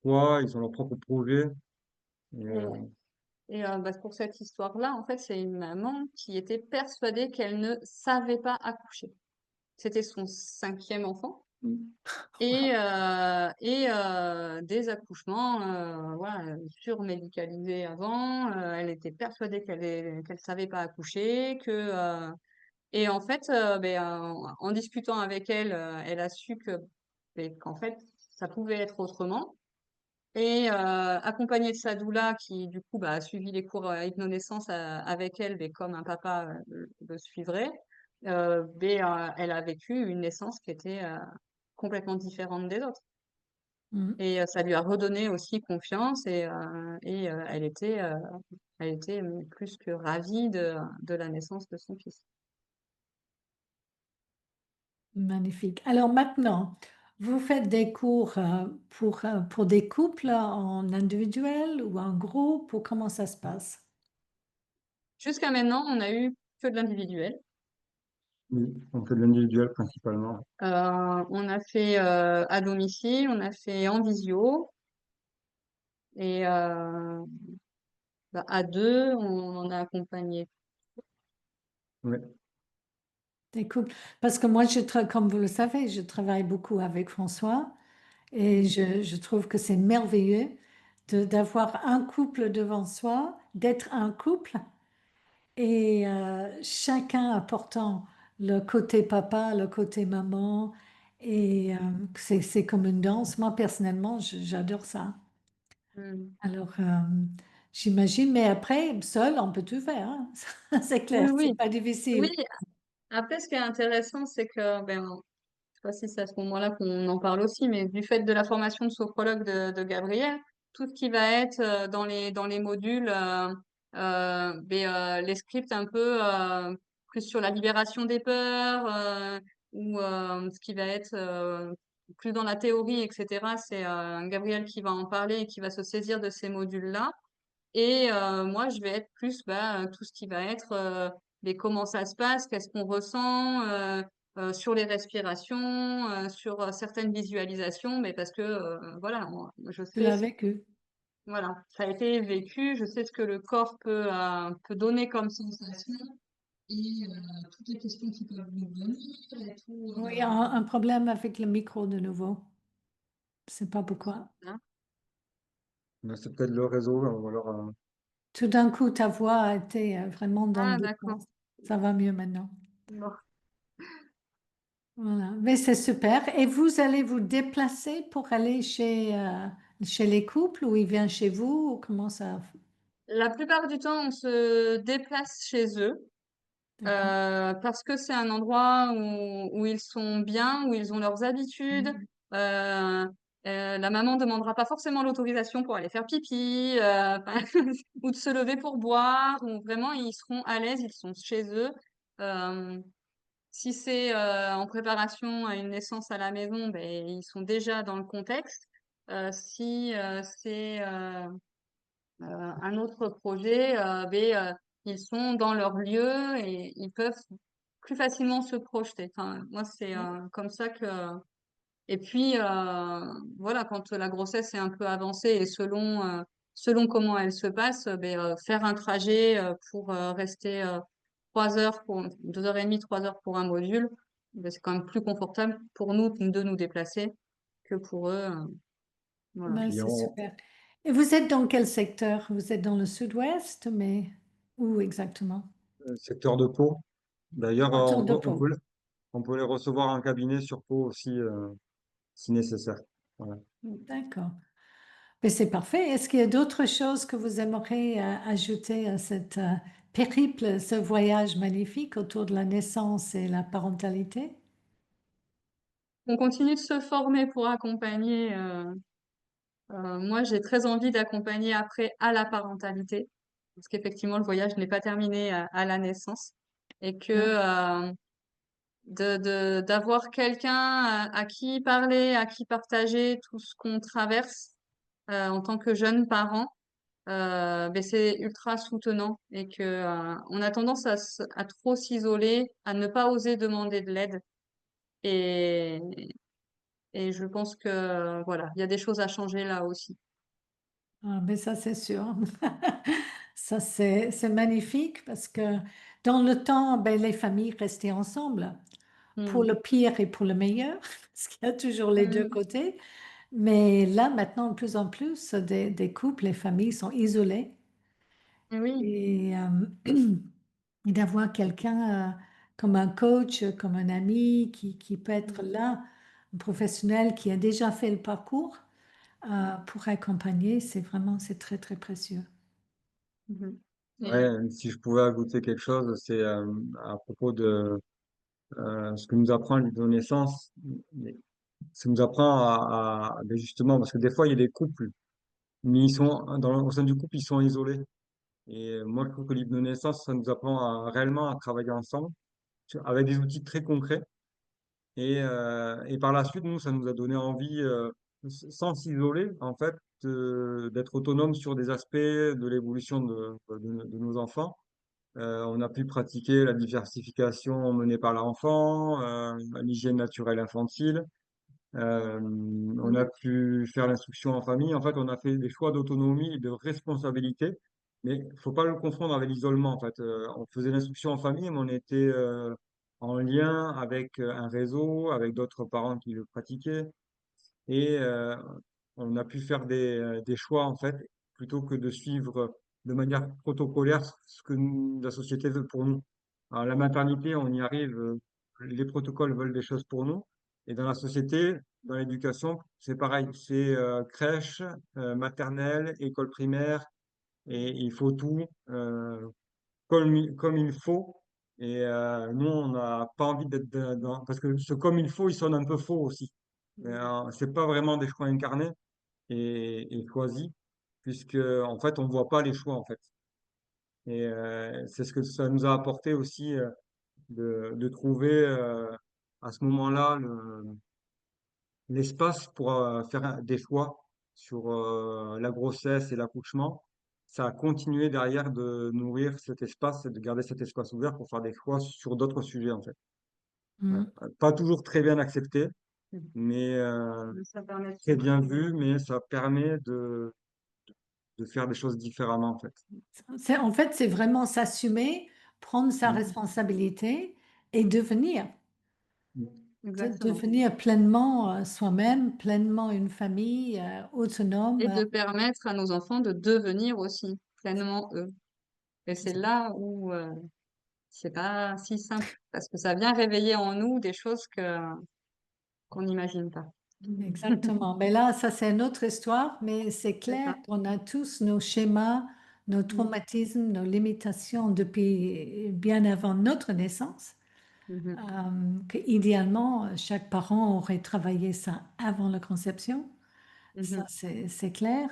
choix, ils ont leur propre projet. Et, Et, bah, pour cette histoire-là, en fait, c'est une maman qui était persuadée qu'elle ne savait pas accoucher. C'était son 5e enfant. Des accouchements voilà, surmédicalisés avant. Elle était persuadée qu'elle savait pas accoucher, et en fait, en discutant avec elle, elle a su qu'en fait, ça pouvait être autrement. Et accompagnée de sa doula qui, du coup, a suivi les cours hypnonaissance avec elle, mais comme un papa le suivrait, elle a vécu une naissance qui était complètement différente des autres. Mm. Et ça lui a redonné aussi confiance elle était plus que ravie de la naissance de son fils. Magnifique. Alors maintenant, vous faites des cours pour des couples en individuel ou en groupe ou comment ça se passe? Jusqu'à maintenant, on a eu que de l'individuel. oui, on fait de l'individuel principalement. On a fait à domicile, on a fait en visio et à deux, on en a accompagné. Ouais. Des couples. Parce que moi, comme vous le savez, je travaille beaucoup avec François et je trouve que c'est merveilleux d'avoir un couple devant soi, d'être un couple et chacun apportant le côté papa, le côté maman. Et c'est comme une danse. Moi, personnellement, j'adore ça. Mm. Alors, j'imagine, mais après, seul, on peut tout faire, hein. C'est Oui, clair, c'est oui. pas Oui, difficile. après, ce qui est intéressant, c'est que, je sais pas si c'est à ce moment-là qu'on en parle aussi, mais du fait de la formation de sophrologue de Gabriel, tout ce qui va être dans les modules, les scripts un peu plus sur la libération des peurs, ou ce qui va être plus dans la théorie, etc. C'est Gabriel qui va en parler et qui va se saisir de ces modules-là. Et moi, je vais être plus tout ce qui va être mais comment ça se passe, qu'est-ce qu'on ressent sur les respirations, sur certaines visualisations, mais parce que voilà, je Tu sais l'as vécu. voilà, ça a été vécu, je sais ce que le corps peut donner comme sensation et toutes les questions qui peuvent nous venir et tout. Oui, un problème avec le micro de nouveau. Je sais pas pourquoi. Hein. Mais c'est peut-être le réseau, ou alors, Tout d'un coup, ta voix a été vraiment dans le Ah, bon d'accord. sens. Ça va mieux maintenant. Bon. Voilà. Mais c'est super. Et vous allez vous déplacer pour aller chez les couples ou ils viennent chez vous ou comment ça? La plupart du temps, on se déplace chez eux. D'accord. Parce que c'est un endroit où ils sont bien, où ils ont leurs habitudes. Mhm. Euh, la maman demandera pas forcément l'autorisation pour aller faire pipi, ou de se lever pour boire, ou vraiment ils seront à l'aise, ils sont chez eux. Euh, Si c'est en préparation à une naissance à la maison, ben, ils sont déjà dans le contexte. Si c'est un autre projet, ils sont dans leur lieu et ils peuvent plus facilement se projeter. Enfin, moi, c'est comme ça que. Et puis, voilà, quand la grossesse est un peu avancée et selon comment elle se passe, faire un trajet pour rester 3 heures, 2h30, 3 heures pour un module, c'est quand même plus confortable pour nous de nous déplacer que pour eux. Voilà. Ben, puis c'est super. Et vous êtes dans quel secteur? Vous êtes dans le sud-ouest, mais où exactement? secteur de Pau. D'ailleurs, Autour de on Pau. on peut les recevoir en cabinet sur Pau aussi, si nécessaire. Voilà. D'accord. Mais c'est parfait. Est-ce qu'il y a d'autres choses que vous aimeriez ajouter à cette périple, ce voyage magnifique autour de la naissance et la parentalité? On continue de se former pour accompagner. Moi, j'ai très envie d'accompagner après à la parentalité, parce qu'effectivement, le voyage n'est pas terminé à la naissance, et que Non. d'avoir quelqu'un à qui parler, à qui partager tout ce qu'on traverse en tant que jeune parent, ben c'est ultra soutenant, et que on a tendance à trop s'isoler, à ne pas oser demander de l'aide, et et je pense que voilà, il y a des choses à changer là aussi. Ah, mais ça, c'est sûr. Ça, c'est magnifique parce que dans le temps, ben, les familles restaient ensemble, pour Mm. le pire et pour le meilleur, parce qu'il y a toujours les deux Mm. côtés. Mais là, maintenant, de plus en plus, des couples, les familles sont isolées. Oui. Et, et d'avoir quelqu'un comme un coach, comme un ami qui peut être Mm. là, un professionnel qui a déjà fait le parcours pour accompagner, c'est très, très précieux. Mhm. Et, Ouais, si je pouvais ajouter quelque chose, c'est à propos de ce que nous apprend l'hypnonaissance. Ça nous apprend ben justement, parce que des fois, il y a des couples, mais au sein du couple, ils sont isolés. Et moi, je trouve que l'hypnonaissance, ça nous apprend réellement à travailler ensemble, avec des outils très concrets. Et par la suite, nous, ça nous a donné envie, sans s'isoler, en fait, d'être autonome sur des aspects de l'évolution de nos enfants. On a pu pratiquer la diversification menée par l'enfant, l'hygiène naturelle infantile. On a pu faire l'instruction en famille. En fait, on a fait des choix d'autonomie et de responsabilité, mais il faut pas le confondre avec l'isolement. En fait, on faisait l'instruction en famille, mais on était en lien avec un réseau, avec d'autres parents qui le pratiquaient, et on a pu faire des choix en fait, plutôt que de suivre de manière protocolaire ce que la société veut pour nous. Alors, la maternité, on y arrive, les protocoles veulent des choses pour nous, et dans la société, dans l'éducation, c'est pareil, c'est crèche, maternelle, école primaire, et il faut tout comme il faut. Et nous, on n'a pas envie d'être parce que ce comme il faut, il sonne un peu faux aussi. C'est pas vraiment des choix incarnés et choisis, puisque en fait, on voit pas les choix en fait. Et c'est ce que ça nous a apporté aussi de trouver à ce moment-là l'espace pour faire des choix sur la grossesse et l'accouchement. Ça a continué derrière de nourrir cet espace et de garder cet espace ouvert pour faire des choix sur d'autres sujets en fait. Ouais. Mm. Pas toujours très bien accepté, Mhm. mais Ça permet de très bien s'exprimer. vu, mais ça permet de faire des choses différemment en fait. En fait, c'est vraiment s'assumer, prendre sa Mm. responsabilité et devenir. Mm. Exactement. Devenir pleinement soi-même, pleinement une famille autonome. Et de permettre à nos enfants de devenir aussi pleinement eux. Et c'est là où c'est pas si simple, parce que ça vient réveiller en nous des choses qu'on n'imagine pas. Exactement. Mais là, ça, c'est une autre histoire, mais c'est C'est clair ça. qu'on a tous nos schémas, nos Mm. traumatismes, nos limitations depuis bien avant notre naissance. Mhm. Que idéalement, chaque parent aurait travaillé ça avant la conception. Ça, Mhm. c'est clair.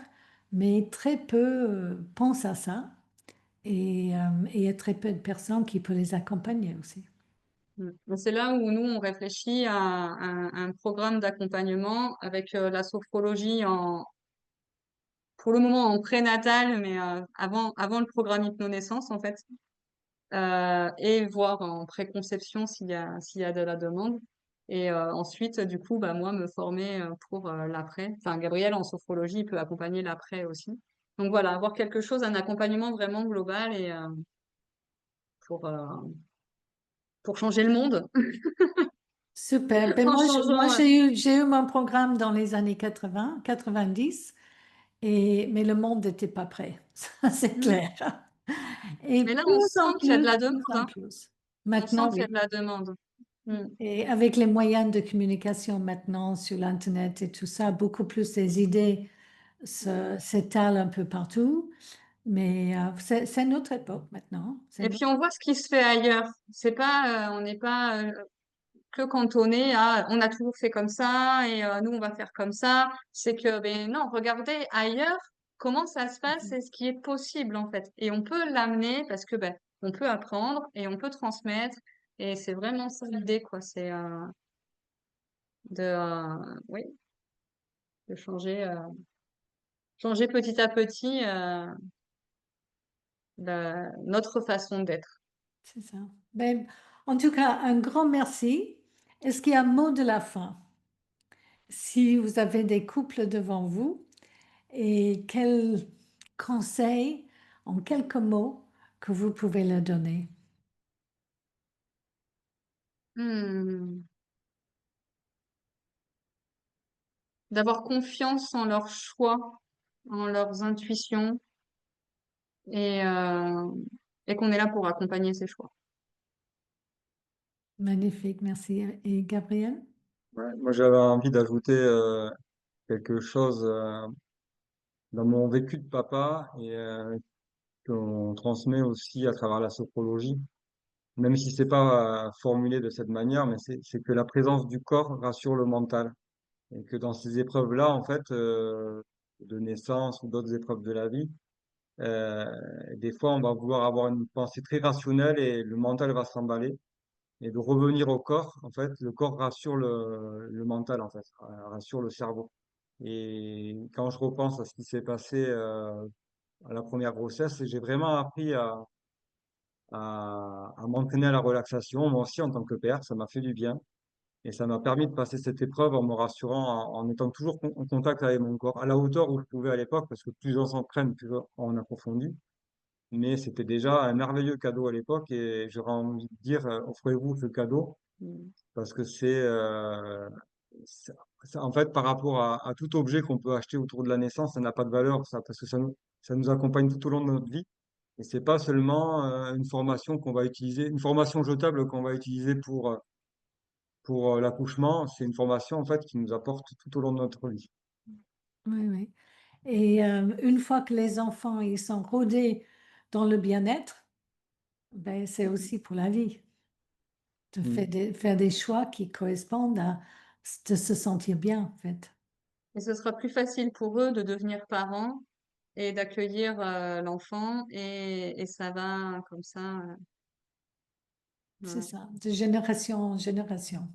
Mais très peu pensent à ça. Et il y a très peu de personnes qui peuvent les accompagner aussi. Mm. Donc, c'est là où nous, on réfléchit à un programme d'accompagnement avec la sophrologie pour le moment en prénatal, mais avant le programme hypnonaissance, en fait, et voir en préconception s'il y a de la demande. Et ensuite, du coup, bah, moi, me former pour l'après. Enfin, Gabriel, en sophrologie, il peut accompagner l'après aussi. Donc voilà, avoir quelque chose, un accompagnement vraiment global et pour, euh, pour changer le monde Super. Ben en moi, changeant. j'ai eu mon programme dans les années 80, 90, mais le monde n'était pas prêt. Ça, c'est Mm. clair. Et Mais là, on sent qu'il y a de la demande, plus en hein. plus. On sent Maintenant, qu'il y a oui. de la demande. Mm. Et avec les moyens de communication maintenant sur l'Internet et tout ça, beaucoup plus les idées s'étale un peu partout. Mais c'est notre époque maintenant. C'est Et notre... puis on voit ce qui se fait ailleurs. C'est pas, on n'est pas que cantonné à on a toujours fait comme ça et nous on va faire comme ça. C'est que ben non, regardez ailleurs comment ça se passe et ce qui est possible en fait. Et on peut l'amener parce que ben on peut apprendre et on peut transmettre et c'est vraiment ça l'idée quoi. C'est de oui de changer petit à petit notre façon d'être. C'est ça. Ben, en tout cas, un grand merci. Est-ce qu'il y a un mot de la fin? Si vous avez des couples devant vous, et quels conseils, en quelques mots, que vous pouvez leur donner? Hmm. D'avoir confiance en leurs choix, en leurs intuitions et, euh, et qu'on est là pour accompagner ces choix. Magnifique, merci. Et Gabriel? Ouais, moi, j'avais envie d'ajouter quelque chose dans mon vécu de papa et qu'on transmet aussi à travers la sophrologie, même si c'est pas formulé de cette manière, mais c'est que la présence du corps rassure le mental et que dans ces épreuves-là, en fait, de naissance ou d'autres épreuves de la vie, euh, des fois, on va vouloir avoir une pensée très rationnelle et le mental va s'emballer. Et de revenir au corps, en fait, le corps rassure le mental, en fait, rassure le cerveau. Et quand je repense à ce qui s'est passé à la première grossesse, j'ai vraiment appris à m'entraîner à la relaxation. Moi aussi, en tant que père, ça m'a fait du bien. Et ça m'a permis de passer cette épreuve en me rassurant, en étant toujours en contact avec mon corps, à la hauteur où je pouvais à l'époque, parce que plus on s'entraîne, plus on approfondit. Mais c'était déjà un merveilleux cadeau à l'époque et j'aurais envie de dire, offrez-vous ce cadeau Mm. parce que c'est- en fait, par rapport à tout objet qu'on peut acheter autour de la naissance, ça n'a pas de valeur, ça, parce que ça nous accompagne tout au long de notre vie. Et c'est pas seulement une formation qu'on va utiliser, une formation jetable qu'on va utiliser pour l'accouchement, c'est une formation en fait qui nous apporte tout au long de notre vie. Oui, oui. Et une fois que les enfants ils sont rodés dans le bien-être, ben, c'est aussi pour la vie de Mm. faire des choix qui correspondent à de se sentir bien, en fait. Et ce sera plus facile pour eux de devenir parents et d'accueillir l'enfant et ça va comme ça. C'est Voilà. ça, de génération en génération.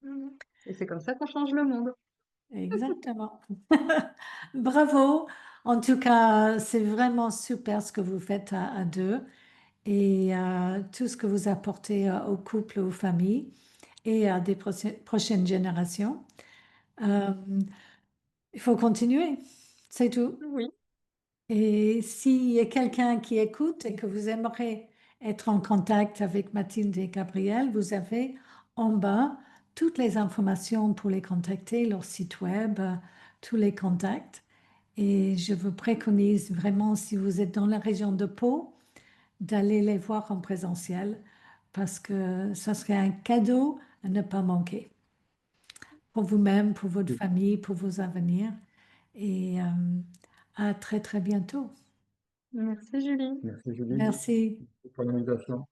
Mhm. Et c'est comme ça qu'on change le monde. Exactement. Bravo. En tout cas, c'est vraiment super ce que vous faites à deux et tout ce que vous apportez aux couples, aux familles et à des prochaines générations. Euh, il faut continuer, c'est tout. Oui, Et s'il y a quelqu'un qui écoute et que vous aimeriez être en contact avec Mathilde et Gabriel, vous avez en bas toutes les informations pour les contacter, leur site web, tous les contacts. Et je vous préconise vraiment, si vous êtes dans la région de Pau, d'aller les voir en présentiel parce que ça serait un cadeau à ne pas manquer pour vous-même, pour votre famille, pour vos avenirs. Et à très très bientôt. merci Julie. Merci Julie Merci. pour l'invitation.